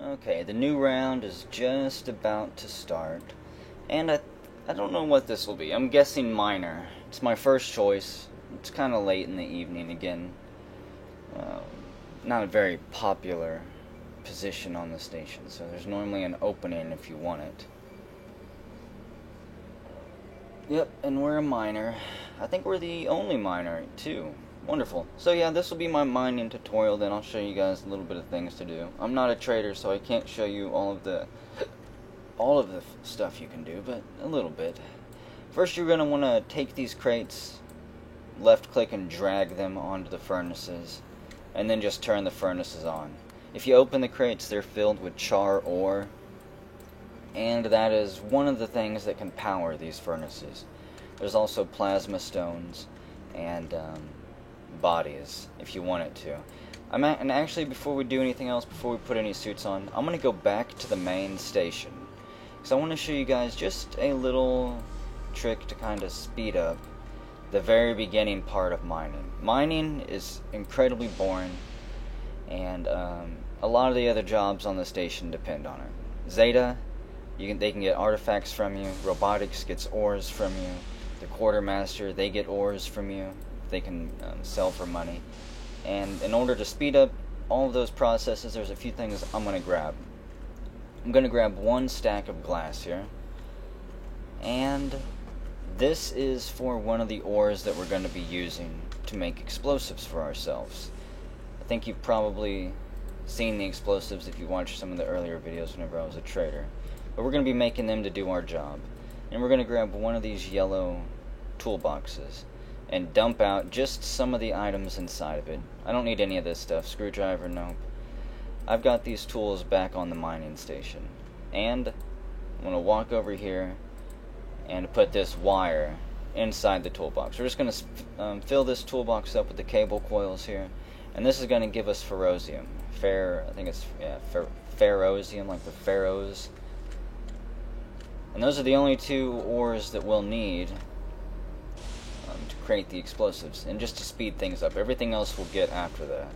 Okay, the new round is just about to start, and I don't know what this will be. I'm guessing minor. It's my first choice. It's kind of late in the evening again. Uh, Not a very popular position on the station, so there's normally an opening if you want it. Yep, and we're a miner. I think we're the only miner, too. Wonderful. So yeah, this will be my mining tutorial, then I'll show you guys a little bit of things to do. I'm not a trader, so I can't show you all of the stuff you can do, but a little bit. First, you're going to want to take these crates, left click and drag them onto the furnaces, and then just turn the furnaces on. If you open the crates, they're filled with char ore, and that is one of the things that can power these furnaces. There's also plasma stones and bodies, if you want it to. And actually, before we do anything else, before we put any suits on, I'm going to go back to the main station, because I want to show you guys just a little trick to kind of speed up the very beginning part of mining. Mining is incredibly boring, and a lot of the other jobs on the station depend on it. Zeta, they can get artifacts from you. Robotics gets ores from you. The Quartermaster, they get ores from you. They can sell for money. And in order to speed up all of those processes, there's a few things I'm going to grab. I'm going to grab one stack of glass here. And this is for one of the ores that we're going to be using to make explosives for ourselves. I think you've probably seen the explosives if you watched some of the earlier videos whenever I was a trader. But we're going to be making them to do our job. And we're going to grab one of these yellow toolboxes and dump out just some of the items inside of it. I don't need any of this stuff. Screwdriver, nope. I've got these tools back on the mining station. And I'm going to walk over here and put this wire inside the toolbox. We're just going to fill this toolbox up with the cable coils here. And this is going to give us ferrosium. I think it's ferrosium, like the pharaohs. And those are the only two ores that we'll need to create the explosives, and just to speed things up. Everything else we'll get after that.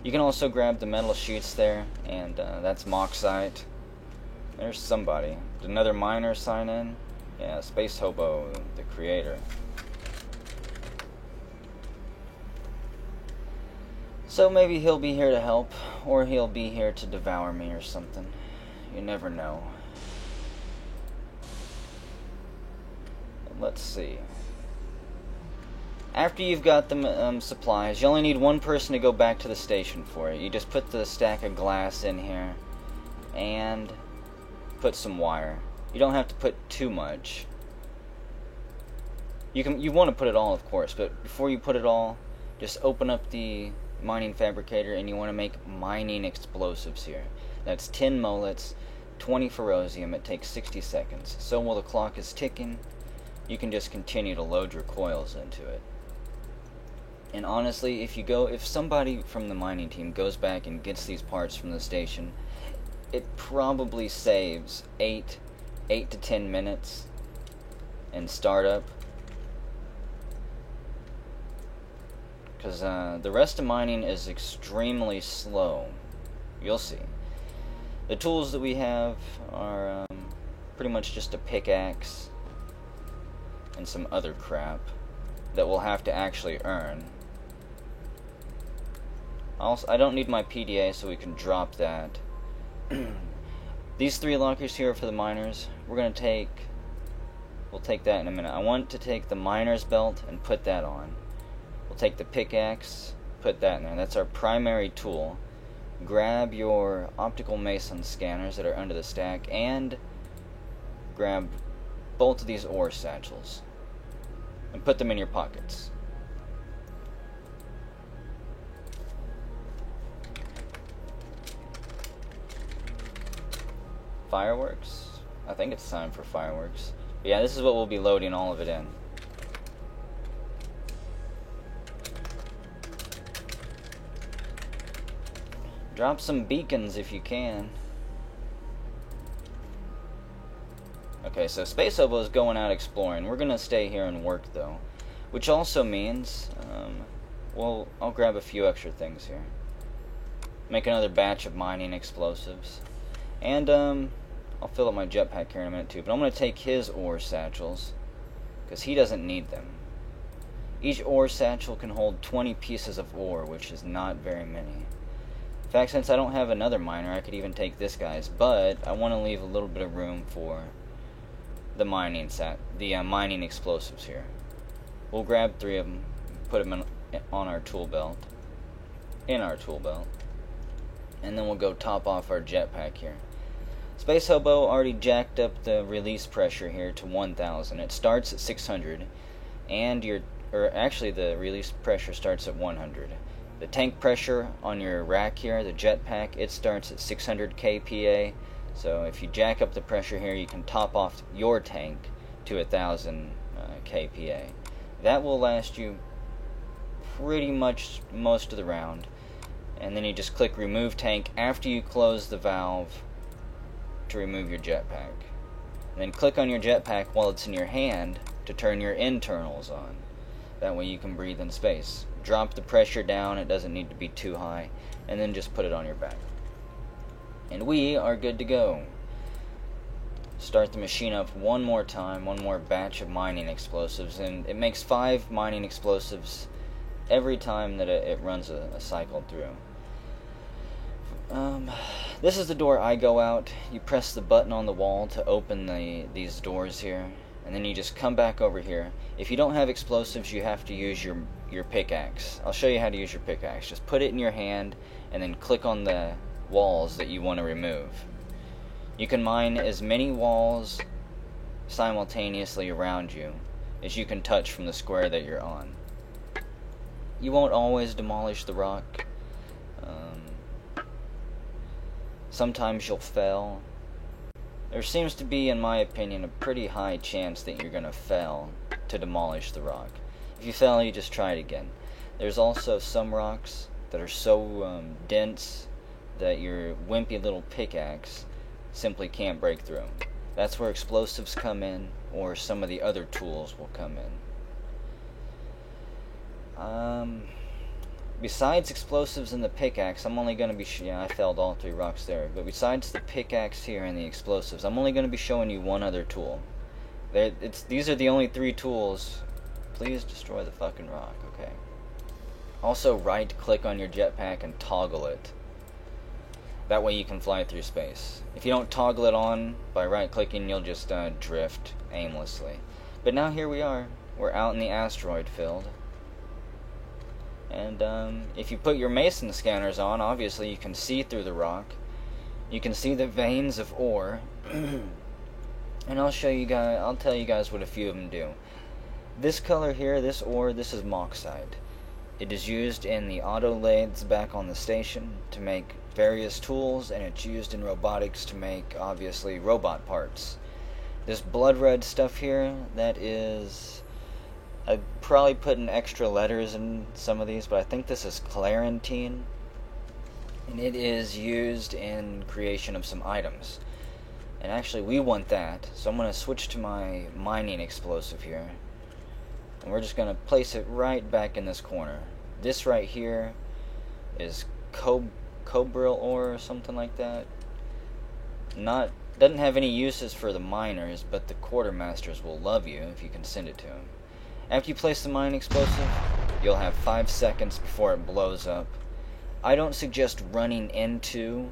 You can also grab the metal sheets there, and that's Moxite. There's somebody. Did another miner sign in? Yeah, Space Hobo, the creator. So maybe he'll be here to help, or he'll be here to devour me or something. You never know. Let's see. After you've got the supplies, you only need one person to go back to the station for it. You just put the stack of glass in here and put some wire. You don't have to put too much. You want to put it all, of course, but before you put it all, just open up the mining fabricator, and you want to make mining explosives here. That's 10 mullets, 20 ferrosium. It takes 60 seconds. So while the clock is ticking, you can just continue to load your coils into it. And honestly, if somebody from the mining team goes back and gets these parts from the station, it probably saves 8 to 10 minutes in startup. Because the rest of mining is extremely slow. You'll see. The tools that we have are pretty much just a pickaxe and some other crap that we'll have to actually earn. Also, I don't need my PDA, so we can drop that. These 3 lockers here are for the miners. We'll take that in a minute. I want to take the miner's belt and put that on. We'll take the pickaxe, put that in there. That's our primary tool. Grab your optical mason scanners that are under the stack, and grab both of these ore satchels and put them in your pockets. Fireworks? I think it's time for fireworks. But yeah, this is what we'll be loading all of it in. Drop some beacons if you can. Okay, so Space Hobo is going out exploring. We're going to stay here and work, though. Which also means, I'll grab a few extra things here. Make another batch of mining explosives. And I'll fill up my jetpack here in a minute too, but I'm going to take his ore satchels, because he doesn't need them. Each ore satchel can hold 20 pieces of ore, which is not very many. In fact, since I don't have another miner, I could even take this guy's, but I want to leave a little bit of room for the mining mining explosives here. We'll grab 3 of them, put them on our tool belt, and then we'll go top off our jetpack here. Space Hobo already jacked up the release pressure here to 1000. It starts at 600, and the release pressure starts at 100. The tank pressure on your rack here, the jetpack, it starts at 600 kPa. So if you jack up the pressure here, you can top off your tank to 1000 kPa. That will last you pretty much most of the round. And then you just click remove tank after you close the valve to remove your jetpack. And then click on your jetpack while it's in your hand to turn your internals on. That way you can breathe in space. Drop the pressure down, it doesn't need to be too high, and then just put it on your back. And we are good to go. Start the machine up one more time, one more batch of mining explosives, and it makes 5 mining explosives every time that it runs a cycle through. This is the door I go out. You press the button on the wall to open these doors here, and then you just come back over here. If you don't have explosives, you have to use your pickaxe. I'll show you how to use your pickaxe. Just put it in your hand and then click on the walls that you want to remove. You can mine as many walls simultaneously around you as you can touch from the square that you're on. You won't always demolish the rock. Sometimes you'll fail. There seems to be, in my opinion, a pretty high chance that you're going to fail to demolish the rock. If you fail, you just try it again. There's also some rocks that are so dense that your wimpy little pickaxe simply can't break through. That's where explosives come in, or some of the other tools will come in. Besides explosives and the pickaxe, I'm only going to be... I failed all 3 rocks there. But besides the pickaxe here and the explosives, I'm only going to be showing you one other tool. These are the only 3 tools. Please destroy the fucking rock, okay? Also, right-click on your jetpack and toggle it. That way you can fly through space. If you don't toggle it on by right-clicking, you'll just drift aimlessly. But now here we are. We're out in the asteroid field. And if you put your Mason scanners on, obviously you can see through the rock. You can see the veins of ore. And I'll tell you guys what a few of them do. This color here, this ore, this is moxide. It is used in the auto lathes back on the station to make various tools, and it's used in robotics to make, obviously, robot parts. This blood red stuff here, that is... I'd probably put in extra letters in some of these, but I think this is clarantine, and it is used in creation of some items. And actually, we want that, so I'm going to switch to my mining explosive here, and we're just going to place it right back in this corner. This right here is cobril ore or something like that. Doesn't have any uses for the miners, but the quartermasters will love you if you can send it to them. After you place the mining explosive, you'll have 5 seconds before it blows up. I don't suggest running into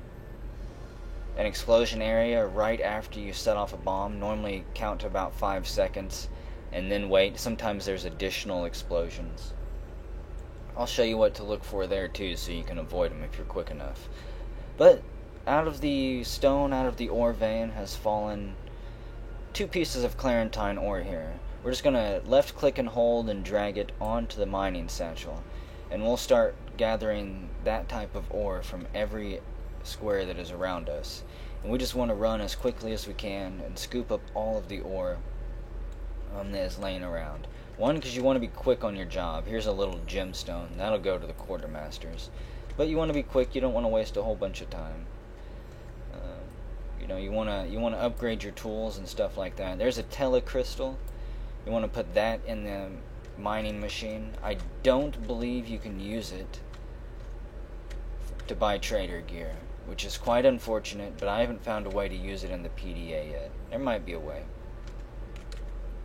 an explosion area right after you set off a bomb. Normally count to about 5 seconds and then wait. Sometimes there's additional explosions. I'll show you what to look for there too, so you can avoid them if you're quick enough. But out of the stone, out of the ore vein, has fallen 2 pieces of clarantine ore here. We're just going to left click and hold and drag it onto the mining satchel, and we'll start gathering that type of ore from every square that is around us. And we just want to run as quickly as we can and scoop up all of the ore that is laying around. One, because you want to be quick on your job. Here's a little gemstone. That'll go to the quartermasters. But you want to be quick. You don't want to waste a whole bunch of time. You want to upgrade your tools and stuff like that. There's a telecrystal. You want to put that in the mining machine. I don't believe you can use it to buy trader gear. which is quite unfortunate, but I haven't found a way to use it in the PDA yet. There might be a way,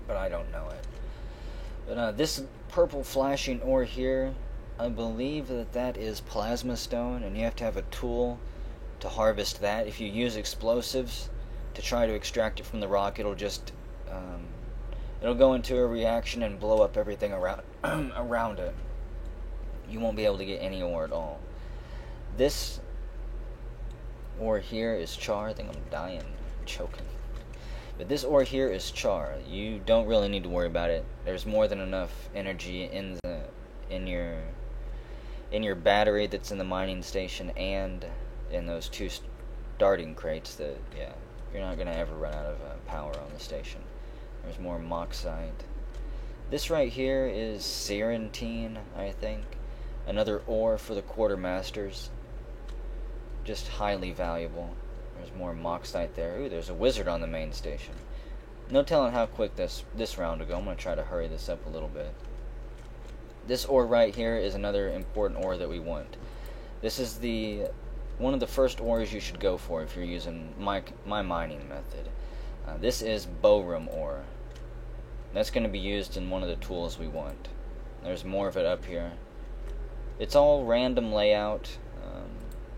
but I don't know it. But this purple flashing ore here, I believe that is plasma stone, and you have to have a tool to harvest that. If you use explosives to try to extract it from the rock, it'll just it'll go into a reaction and blow up everything around around it. You won't be able to get any ore at all. This ore here is char. I think I'm dying, choking. But this ore here is char. You don't really need to worry about it. There's more than enough energy in your battery that's in the mining station and in those two starting crates that, yeah, you're not going to ever run out of power on the station. There's more moxite. This right here is serentine, I think. Another ore for the quartermasters. Just highly valuable. There's more moxite there. Ooh, there's a wizard on the main station. No telling how quick this round will go. I'm going to try to hurry this up a little bit. This ore right here is another important ore that we want. This is one of the first ores you should go for if you're using my mining method. This is Bohrum ore. That's going to be used in one of the tools we want. There's more of it up here. It's all random layout,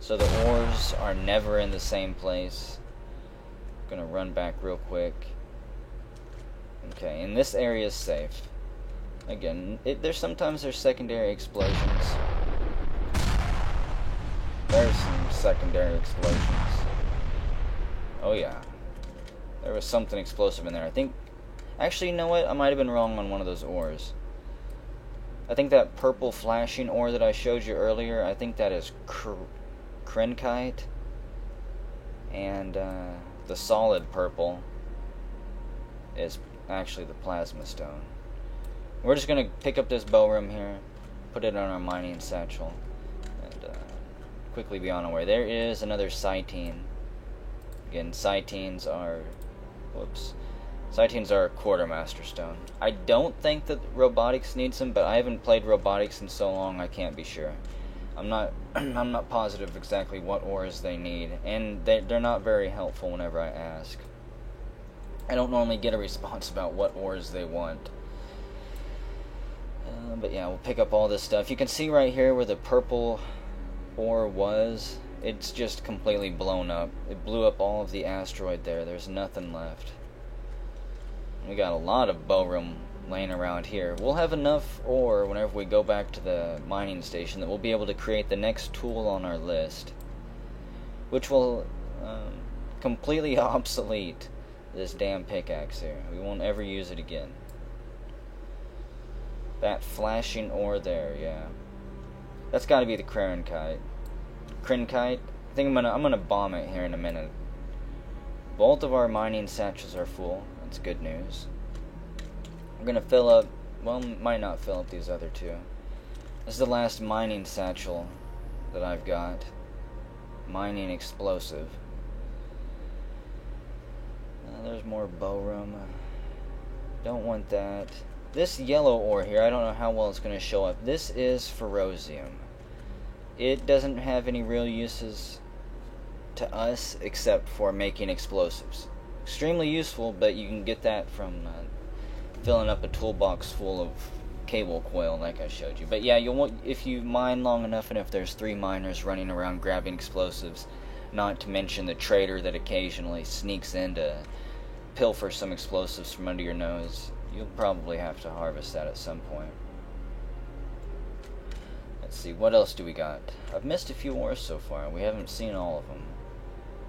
so the ores are never in the same place. I'm going to run back real quick. Okay, and this area is safe. Again, sometimes there's secondary explosions. There's some secondary explosions. Oh yeah. There was something explosive in there. I think... Actually, you know what? I might have been wrong on one of those ores. I think that purple flashing ore that I showed you earlier, I think that is Krenkite. And the solid purple is actually the plasma stone. We're just going to pick up this Bohrum here, put it on our mining satchel, and quickly be on our way. There is another cytine. Again, cytines are... Whoops. Cytines are a quartermaster stone. I don't think that robotics needs them, but I haven't played robotics in so long I can't be sure. I'm not positive exactly what ores they need, and they're not very helpful whenever I ask. I don't normally get a response about what ores they want. But yeah, we'll pick up all this stuff. You can see right here where the purple ore was, it's just completely blown up. It blew up all of the asteroid there. There's nothing left. We got a lot of Bohrum laying around here. We'll have enough ore whenever we go back to the mining station that we'll be able to create the next tool on our list, which will completely obsolete this damn pickaxe here. We won't ever use it again. That flashing ore there, yeah. That's got to be the Krenkite. I think I'm gonna bomb it here in a minute. Both of our mining satchels are full. That's good news. We're gonna fill up. Well, might not fill up these other two. This is the last mining satchel that I've got. Mining explosive. There's more Bohrum. Don't want that. This yellow ore here, I don't know how well it's going to show up. This is ferrosium. It doesn't have any real uses to us except for making explosives. Extremely useful, but you can get that from filling up a toolbox full of cable coil like I showed you. But yeah, if you mine long enough and if there's 3 miners running around grabbing explosives, not to mention the trader that occasionally sneaks in to pilfer some explosives from under your nose, you'll probably have to harvest that at some point. Let's see, what else do we got? I've missed a few ores so far. We haven't seen all of them.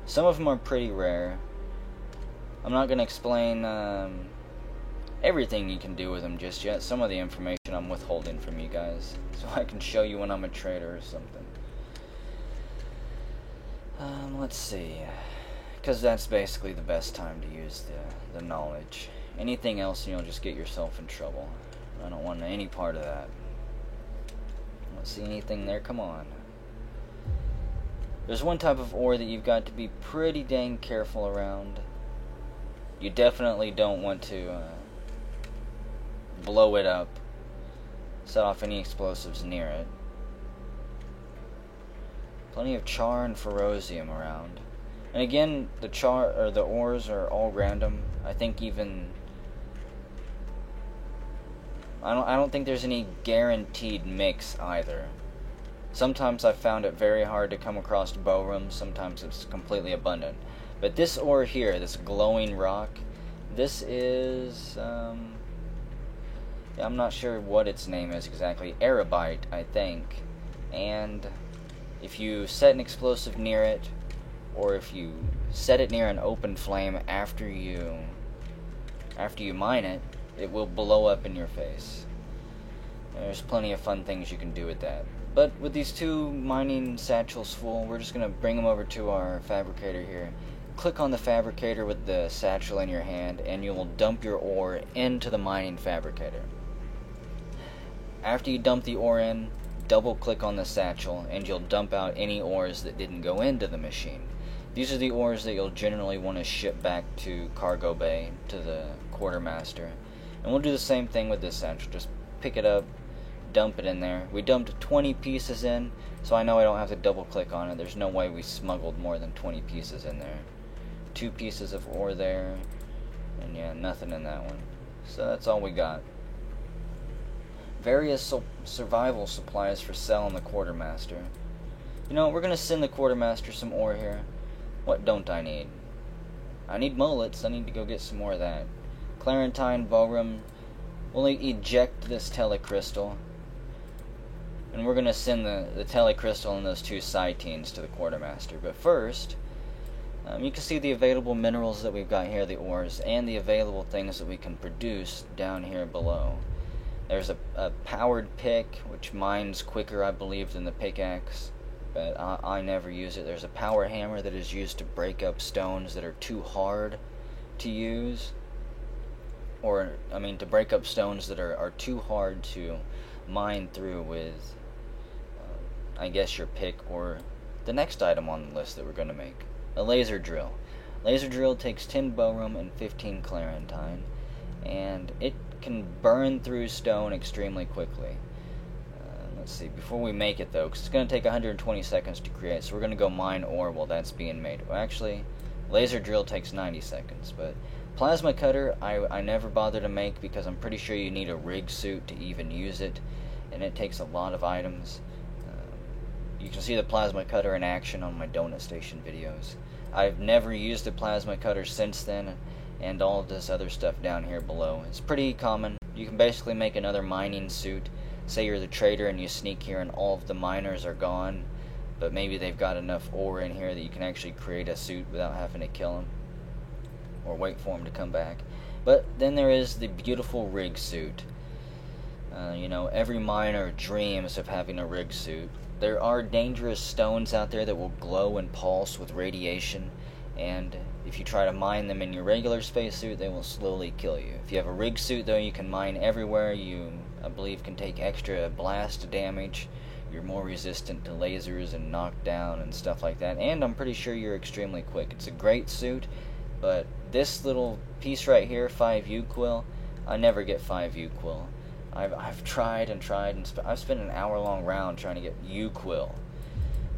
Some of them are pretty rare. I'm not going to explain everything you can do with them just yet. Some of the information I'm withholding from you guys, so I can show you when I'm a trader or something. Let's see. Because that's basically the best time to use the knowledge. Anything else, you'll just get yourself in trouble. I don't want any part of that. Let's see anything there. Come on. There's one type of ore that you've got to be pretty dang careful around. You definitely don't want to blow it up. Set off any explosives near it. Plenty of char and ferrosium around. And again, the ores are all random. I think even I don't think there's any guaranteed mix either. Sometimes I've found it very hard to come across borium, sometimes it's completely abundant. But this ore here, this glowing rock, this is I'm not sure what its name is exactly. Erabite, I think. And if you set an explosive near it, or if you set it near an open flame after you mine it, it will blow up in your face. There's plenty of fun things you can do with that. But with these two mining satchels full, we're just going to bring them over to our fabricator here. Click on the fabricator with the satchel in your hand, and you will dump your ore into the mining fabricator. After you dump the ore in, double click on the satchel, and you'll dump out any ores that didn't go into the machine. These are the ores that you'll generally want to ship back to cargo bay, to the quartermaster. And we'll do the same thing with this satchel. Just pick it up, dump it in there. We dumped 20 pieces in, so I know I don't have to double click on it. There's no way we smuggled more than 20 pieces in there. 2 pieces of ore there, and yeah, nothing in that one. So that's all we got. Various survival supplies for sale on the quartermaster. You know, we're going to send the quartermaster some ore here. What don't I need? I need mullets. I need to go get some more of that. Clarentine, borium. We'll eject this telecrystal. And we're going to send the telecrystal and those 2 cytines to the quartermaster. But first, you can see the available minerals that we've got here, the ores, and the available things that we can produce down here below. There's a powered pick, which mines quicker, I believe, than the pickaxe, but I never use it. There's a power hammer that is used to break up stones that are too hard to use, or, I mean, to break up stones that are too hard to mine through with, I guess, your pick, or the next item on the list that we're going to make, a laser drill. Laser drill takes 10 borium and 15 clarentine, and it can burn through stone extremely quickly. Let's see, before we make it though, because it's going to take 120 seconds to create, so we're going to go mine ore while that's being made. Well, actually, laser drill takes 90 seconds, but plasma cutter I never bother to make because I'm pretty sure you need a rig suit to even use it, and it takes a lot of items. You can see the plasma cutter in action on my donut station videos. I've never used the plasma cutter since then, and all of this other stuff down here below. It's pretty common. You can basically make another mining suit. Say you're the trader and you sneak here and all of the miners are gone, but maybe they've got enough ore in here that you can actually create a suit without having to kill them or wait for them to come back. But then there is the beautiful rig suit. You know, every miner dreams of having a rig suit. There are dangerous stones out there that will glow and pulse with radiation, and if you try to mine them in your regular spacesuit, they will slowly kill you. If you have a rig suit, though, you can mine everywhere. You, I believe, can take extra blast damage. You're more resistant to lasers and knockdown and stuff like that. And I'm pretty sure you're extremely quick. It's a great suit, but this little piece right here, 5 UQuil, I never get 5 UQuil. I've tried and tried, and I've spent an hour-long round trying to get UQuil.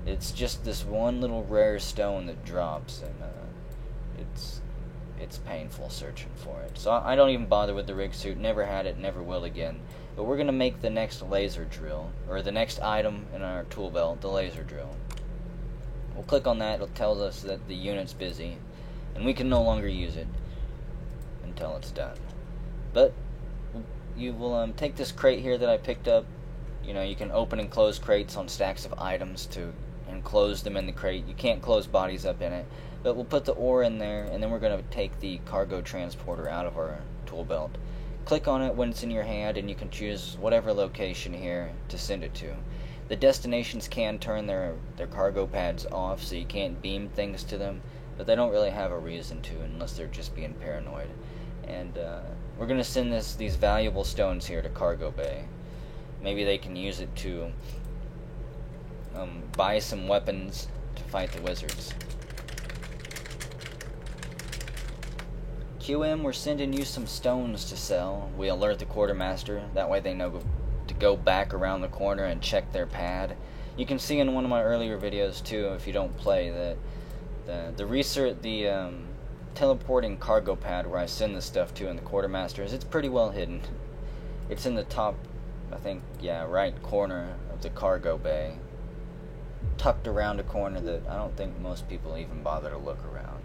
It's just this one little rare stone that drops, and it's painful searching for it. So I don't even bother with the rig suit. Never had it, never will again. But we're going to make the next laser drill, or the next item in our tool belt, the laser drill. We'll click on that. It tells us that the unit's busy, and we can no longer use it until it's done. But you will take this crate here that I picked up. You know, you can open and close crates on stacks of items to enclose them in the crate. You can't close bodies up in it, but we'll put the ore in there, and then we're going to take the cargo transporter out of our tool belt. Click on it when it's in your hand, and you can choose whatever location here to send it to. The destinations can turn their cargo pads off, so you can't beam things to them, but they don't really have a reason to unless they're just being paranoid. And we're going to send these valuable stones here to cargo bay. Maybe they can use it to buy some weapons to fight the wizards. QM, we're sending you some stones to sell. We alert the quartermaster. That way they know to go back around the corner and check their pad. You can see in one of my earlier videos too, if you don't play, that the teleporting cargo pad where I send the stuff to in the quartermasters, it's pretty well hidden. It's in the top, I think, yeah, right corner of the cargo bay, tucked around a corner that I don't think most people even bother to look around.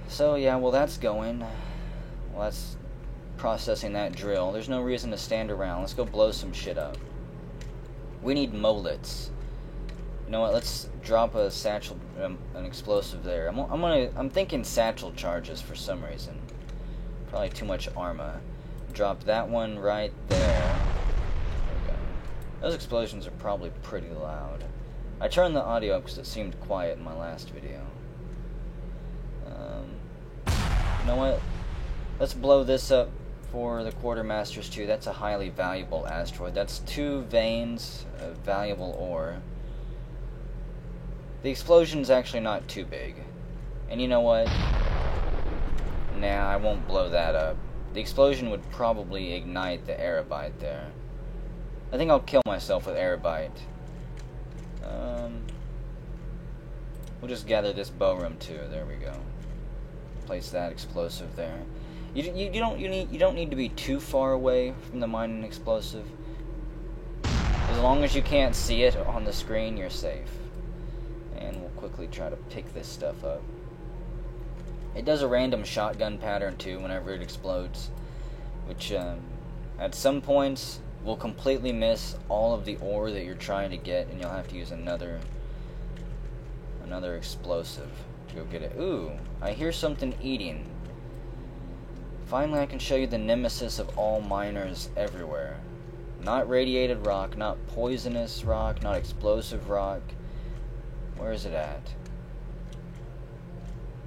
So yeah, well, that's going. Well, that's processing that drill. There's no reason to stand around. Let's go blow some shit up. We need molets. You know what? Let's drop a satchel, an explosive there. I'm thinking satchel charges for some reason. Probably too much armor. Drop that one right there. There we go. Those explosions are probably pretty loud. I turned the audio up because it seemed quiet in my last video. You know what? Let's blow this up for the quartermasters too. That's a highly valuable asteroid. That's 2 veins of valuable ore. The explosion's actually not too big. And you know what? Nah, I won't blow that up. The explosion would probably ignite the Aerobite there. I think I'll kill myself with Aerobite. We'll just gather this Bohrum too. There we go. Place that explosive there. You don't need to be too far away from the mining explosive. As long as you can't see it on the screen, you're safe. And we'll quickly try to pick this stuff up. It does a random shotgun pattern too whenever it explodes, which at some points will completely miss all of the ore that you're trying to get, and you'll have to use another explosive to go get it. Ooh, I hear something eating. Finally, I can show you the nemesis of all miners everywhere. Not radiated rock, not poisonous rock, not explosive rock. Where is it at?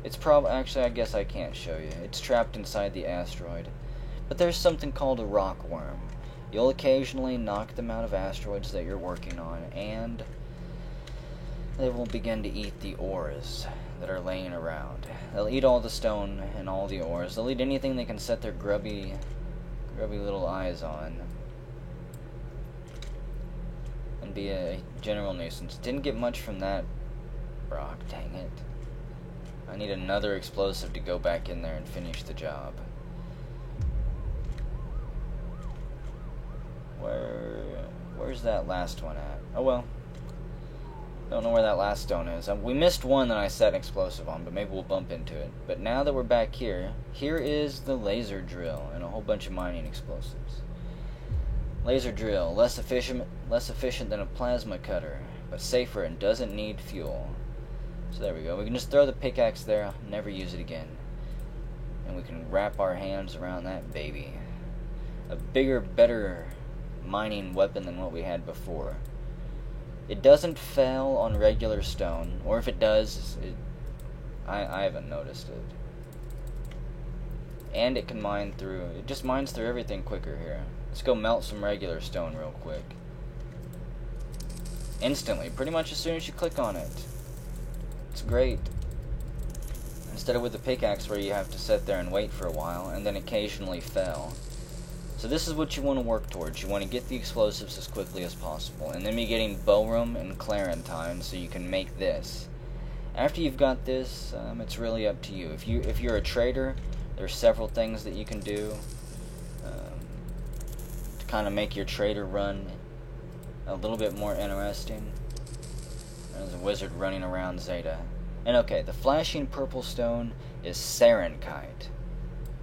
It's actually, I guess I can't show you. It's trapped inside the asteroid. But there's something called a rock worm. You'll occasionally knock them out of asteroids that you're working on, and they will begin to eat the ores that are laying around. They'll eat all the stone and all the ores. They'll eat anything they can set their grubby little eyes on. And be a general nuisance. Didn't get much from that rock, dang it. I need another explosive to go back in there and finish the job. Where's that last one at? Oh well. Don't know where that last stone is. We missed one that I set an explosive on, but maybe we'll bump into it. But now that we're back here, here is the laser drill and a whole bunch of mining explosives. Laser drill, less efficient than a plasma cutter, but safer and doesn't need fuel. So there we go. We can just throw the pickaxe there, never use it again. And we can wrap our hands around that baby. A bigger, better mining weapon than what we had before. It doesn't fail on regular stone, or if it does, I haven't noticed it. And it can mine through, it just mines through everything quicker here. Let's go melt some regular stone real quick. Instantly, pretty much as soon as you click on it. It's great. Instead of with the pickaxe where you have to sit there and wait for a while, and then occasionally fail. So this is what you want to work towards. You want to get the explosives as quickly as possible, and then be getting Bohrum and Clarentine so you can make this. After you've got this, it's really up to you. If you're a trader, there's several things that you can do to kind of make your trader run a little bit more interesting. There's a wizard running around Zeta. And okay, the flashing purple stone is Serenkite.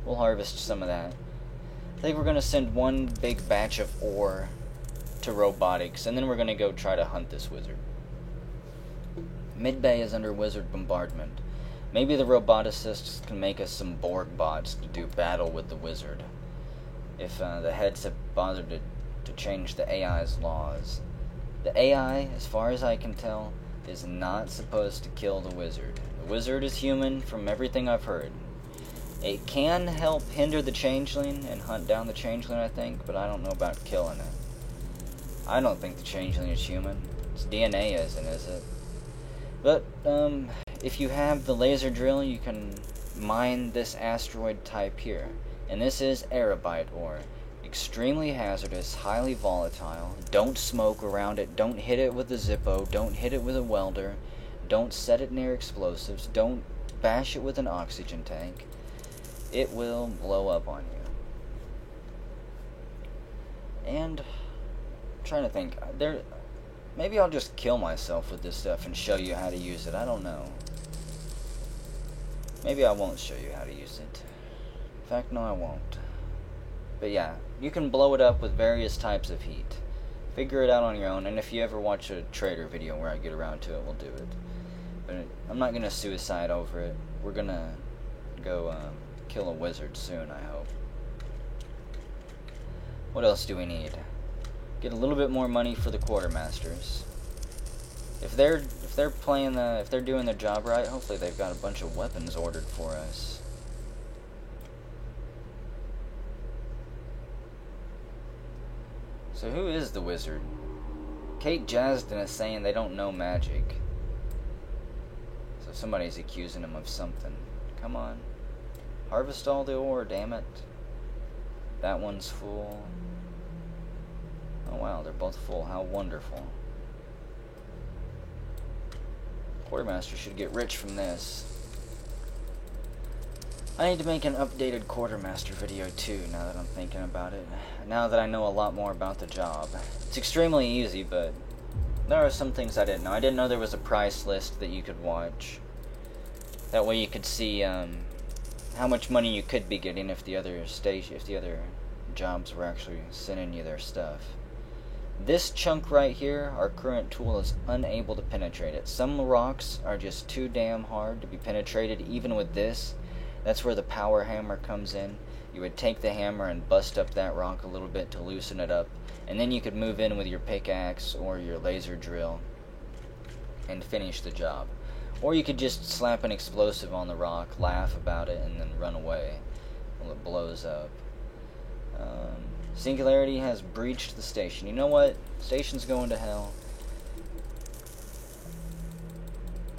We'll harvest some of that. I think we're going to send one big batch of ore to robotics, and then we're going to go try to hunt this wizard. Mid-Bay is under wizard bombardment. Maybe the roboticists can make us some Borg bots to do battle with the wizard. If the heads have bothered to change the AI's laws. The AI, as far as I can tell, is not supposed to kill the wizard. The wizard is human from everything I've heard. It can help hinder the changeling and hunt down the changeling, I think, but I don't know about killing it. I don't think the changeling is human. Its DNA isn't, is it? But, if you have the laser drill, you can mine this asteroid type here. And this is Aerobite ore. extremely hazardous, highly volatile. Don't smoke around it. Don't hit it with a Zippo. Don't hit it with a welder. Don't set it near explosives. Don't bash it with an oxygen tank. It will blow up on you. And I'm trying to think. Maybe I'll just kill myself with this stuff and show you how to use it. I don't know. Maybe I won't show you how to use it. In fact, no, I won't. But yeah, you can blow it up with various types of heat. Figure it out on your own, and if you ever watch a trader video where I get around to it, we'll do it. But I'm not gonna suicide over it. We're gonna go kill a wizard soon, I hope. What else do we need? Get a little bit more money for the quartermasters. If they're doing their job right, hopefully they've got a bunch of weapons ordered for us. So who is the wizard? Kate Jasden is saying they don't know magic. So somebody's accusing him of something. Come on. Harvest all the ore, damn it. That one's full. Oh wow, they're both full. How wonderful. Quartermaster should get rich from this. I need to make an updated quartermaster video too, now that I'm thinking about it. Now that I know a lot more about the job. It's extremely easy, but there are some things I didn't know. I didn't know there was a price list that you could watch. That way you could see how much money you could be getting if the other jobs were actually sending you their stuff. This chunk right here, our current tool is unable to penetrate it. Some rocks are just too damn hard to be penetrated even with this. That's where the power hammer comes in. You would take the hammer and bust up that rock a little bit to loosen it up, and then you could move in with your pickaxe or your laser drill and finish the job. Or you could just slap an explosive on the rock, laugh about it, and then run away while it blows up. Singularity has breached the station. You know what? Station's going to hell.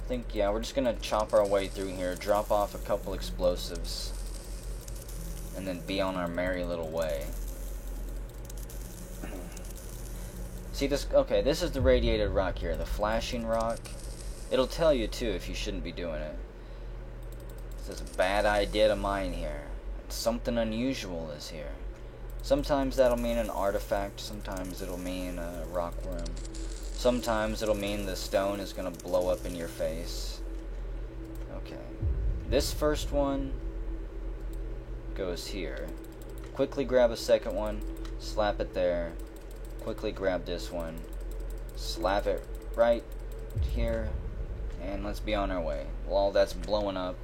I think, yeah, we're just gonna chop our way through here, drop off a couple explosives, and then be on our merry little way. See this? Okay, this is the radiated rock here, the flashing rock. It'll tell you too if you shouldn't be doing it. This is a bad idea to mine here. Something unusual is here. Sometimes that'll mean an artifact, sometimes it'll mean a rock worm. Sometimes it'll mean the stone is gonna blow up in your face. Okay. This first one goes here. Quickly grab a second one, slap it there. Quickly grab this one, slap it right here, and let's be on our way. While that's blowing up,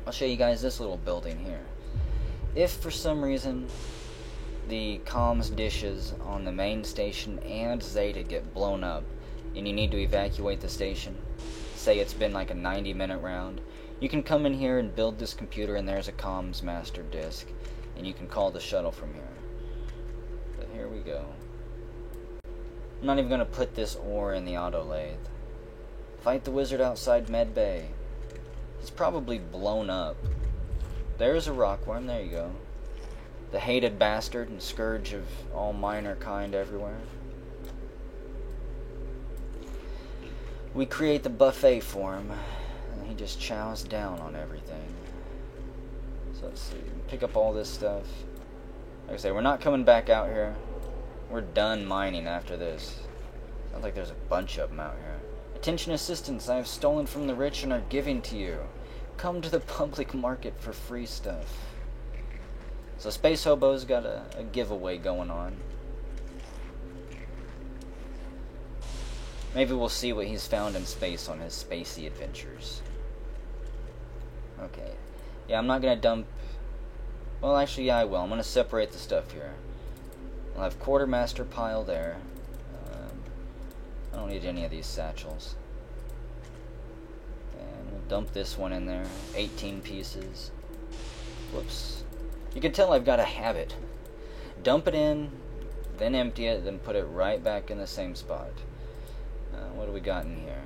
I'll show you guys this little building here. If for some reason the comms dishes on the main station and Zeta get blown up and you need to evacuate the station, say it's been like a 90-minute round, you can come in here and build this computer, and there's a comms master disk, and you can call the shuttle from here. But here we go. I'm not even going to put this ore in the auto lathe. Fight the wizard outside Med Bay. He's probably blown up. There's a rockworm, there you go. The hated bastard and scourge of all miner kind everywhere. We create the buffet for him, and he just chows down on everything. So let's see, pick up all this stuff. Like I say, we're not coming back out here. We're done mining after this. Sounds like there's a bunch of them out here. Attention assistants, I have stolen from the rich and are giving to you. Come to the public market for free stuff. So Space Hobo's got a giveaway going on. Maybe we'll see what he's found in space on his spacey adventures. Okay. Yeah, I'm not going to dump... Well, actually, yeah, I will. I'm going to separate the stuff here. I'll have quartermaster pile there. I don't need any of these satchels. And we'll dump this one in there. 18 pieces. Whoops. You can tell I've got a habit. Dump it in, then empty it, then put it right back in the same spot. What do we got in here?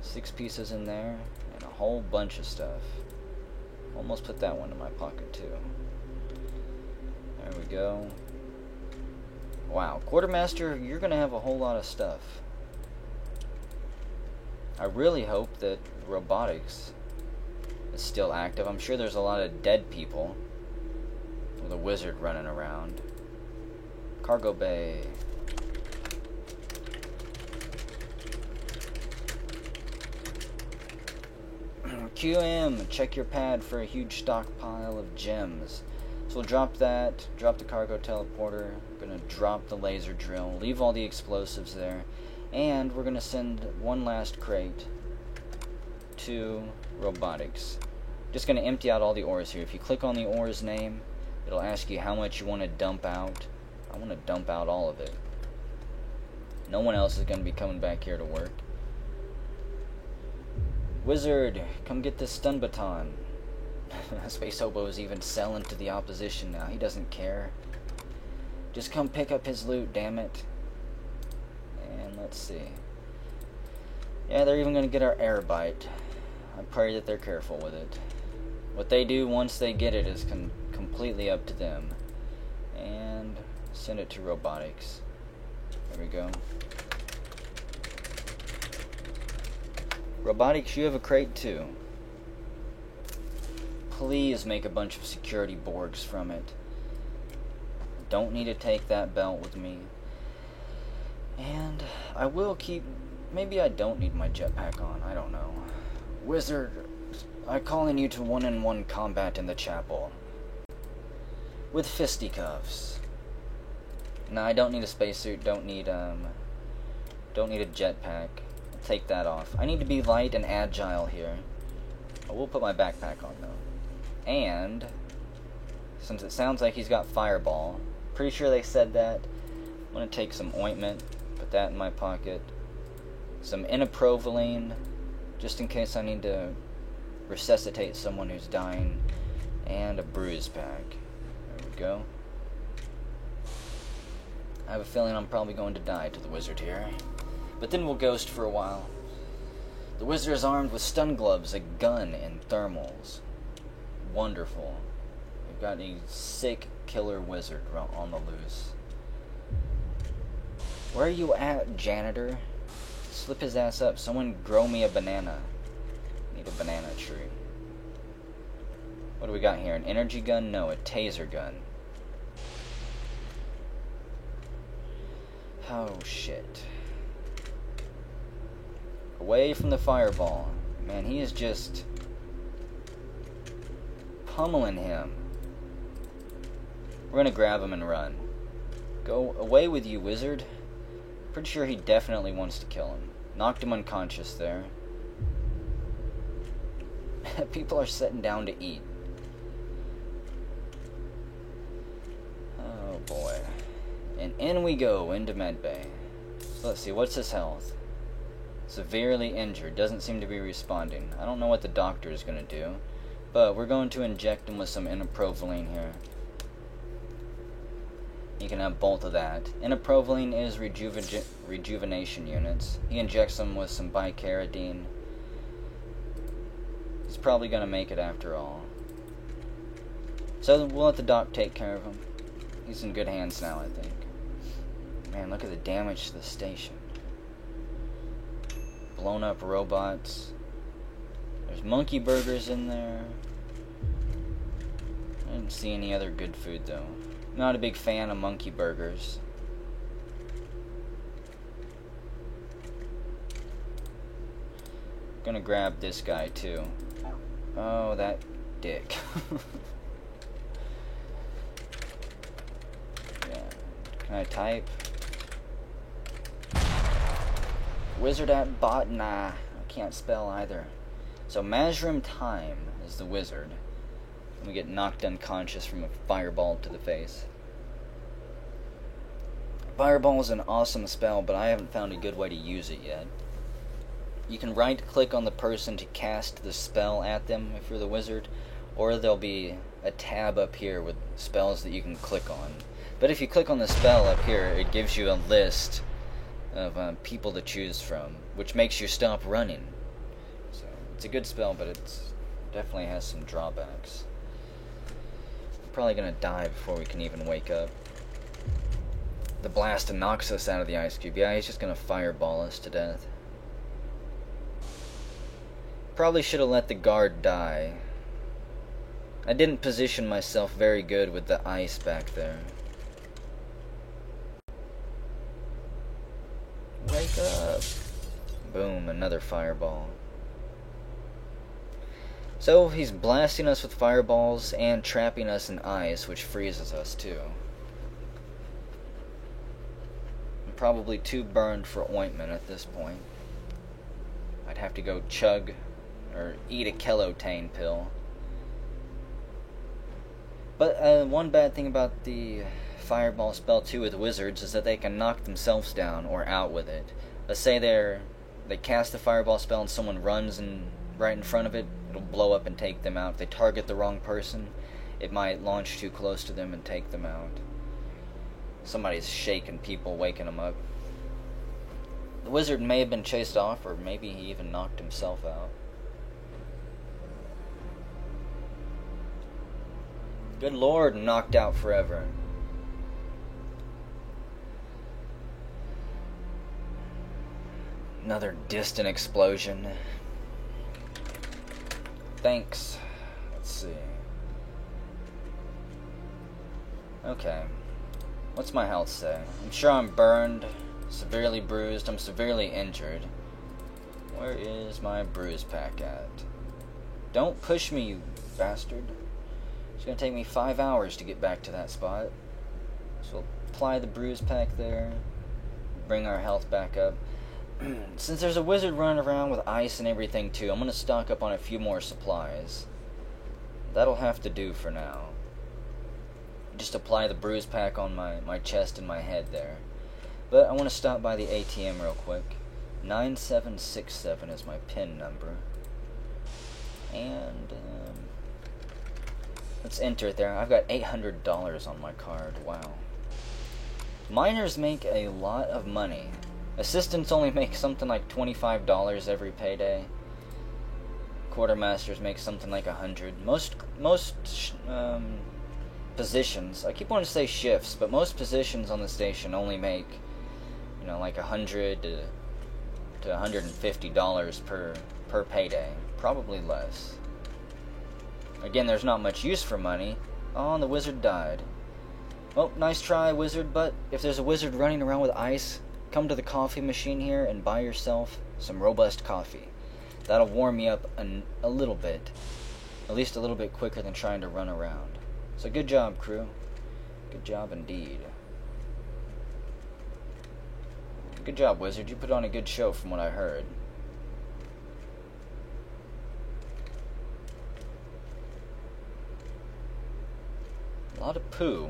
6 pieces in there, and a whole bunch of stuff. Almost put that one in my pocket too. There we go. Wow, Quartermaster, you're gonna have a whole lot of stuff. I really hope that robotics is still active. I'm sure there's a lot of dead people with a wizard running around. Cargo bay. QM, check your pad for a huge stockpile of gems. So we'll drop that, drop the cargo teleporter, we're going to drop the laser drill, leave all the explosives there, and we're going to send one last crate to robotics. Just going to empty out all the ores here. If you click on the ore's name, it'll ask you how much you want to dump out. I want to dump out all of it. No one else is going to be coming back here to work. Wizard, come get this stun baton. Space Hobo is even selling to the opposition now. He doesn't care. Just come pick up his loot, damn it. And let's see. Yeah, they're even going to get our air bite. I pray that they're careful with it. What they do once they get it is completely up to them. And send it to robotics. There we go. Robotics, you have a crate too. Please make a bunch of security Borgs from it. Don't need to take that belt with me. And I will keep... Maybe I don't need my jetpack on. I don't know. Wizard, I call on you to one-on-one combat in the chapel. With fisticuffs. No, I don't need a spacesuit. Don't need a jetpack. I'll take that off. I need to be light and agile here. I will put my backpack on though. And since it sounds like he's got fireball, pretty sure they said that. I'm gonna take some ointment, put that in my pocket. Some inoprovaline, just in case I need to resuscitate someone who's dying, and a bruise pack. There we go. I have a feeling I'm probably going to die to the wizard here. But then we'll ghost for a while. The wizard is armed with stun gloves, a gun, and thermals. Wonderful. We've got a sick killer wizard on the loose. Where are you at, janitor? Slip his ass up. Someone grow me a banana. Need a banana tree. What do we got here? An energy gun? No, a taser gun. Oh, shit. Away from the fireball. Man, he is just pummeling him. We're gonna grab him and run. Go away with you, wizard. Pretty sure he definitely wants to kill him. Knocked him unconscious there. People are sitting down to eat. Oh boy. And in we go into medbay. So let's see, what's his health? Severely injured, doesn't seem to be responding. I don't know what the doctor is going to do, but we're going to inject him with some inoprovaline here. You can have both of that. Inoprovaline is rejuvenation units. He injects them with some bicaridine. He's probably going to make it after all. So we'll let the doc take care of him. He's in good hands now, I think. Man, look at the damage to the station. Blown up robots. There's monkey burgers in there. I didn't see any other good food though. Not a big fan of monkey burgers. Gonna grab this guy too. Oh, that dick. Yeah. Can I type? Wizard at bot? Nah, I can't spell either. So Mazrim Time is the wizard. And we get knocked unconscious from a fireball to the face. Fireball is an awesome spell, but I haven't found a good way to use it yet. You can right-click on the person to cast the spell at them if you're the wizard, or there'll be a tab up here with spells that you can click on. But if you click on the spell up here, it gives you a list of people to choose from, which makes you stop running. So it's a good spell, but it definitely has some drawbacks. I'm probably gonna die before we can even wake up. the blast knocks us out of the ice cube. Yeah, he's just gonna fireball us to death. Probably should have let the guard die. I didn't position myself very good with the ice back there. Wake up! Boom, another fireball. So he's blasting us with fireballs and trapping us in ice, which freezes us too. I'm probably too burned for ointment at this point. I'd have to go chug or eat a Kelotane pill. But one bad thing about the fireball spell too with wizards is that they can knock themselves down or out with it. Let's say they cast the fireball spell and someone runs right in front of it, it'll blow up and take them out. If they target the wrong person, it might launch too close to them and take them out. Somebody's shaking people, waking them up. The wizard may have been chased off, or maybe he even knocked himself out. Good lord, knocked out forever. Another distant explosion. Thanks. Let's see. Okay. What's my health say? I'm sure I'm burned, severely bruised, I'm severely injured. Where is my bruise pack at? Don't push me, you bastard. It's gonna take me 5 hours to get back to that spot. So we'll apply the bruise pack there. Bring our health back up. Since there's a wizard running around with ice and everything too, I'm gonna stock up on a few more supplies. That'll have to do for now. Just apply the bruise pack on my chest and my head there. But I want to stop by the ATM real quick. 9767 is my PIN number. And let's enter it there. I've got $800 on my card. Wow. Miners make a lot of money. Assistants only make something like $25 every payday. Quartermasters make something like $100. Most positions, I keep wanting to say shifts, but most positions on the station only make, like $100 to $150 per payday. Probably less. Again, there's not much use for money. Oh, and the wizard died. Well, nice try, wizard, but if there's a wizard running around with ice, come to the coffee machine here and buy yourself some robust coffee. That'll warm me up a little bit. At least a little bit quicker than trying to run around. So good job, crew. Good job indeed. Good job, wizard. You put on a good show from what I heard. A lot of poo.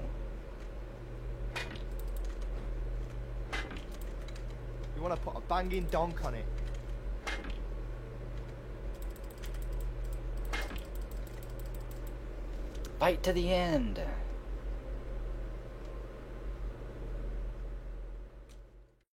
You want to put a banging donk on it. Fight to the end.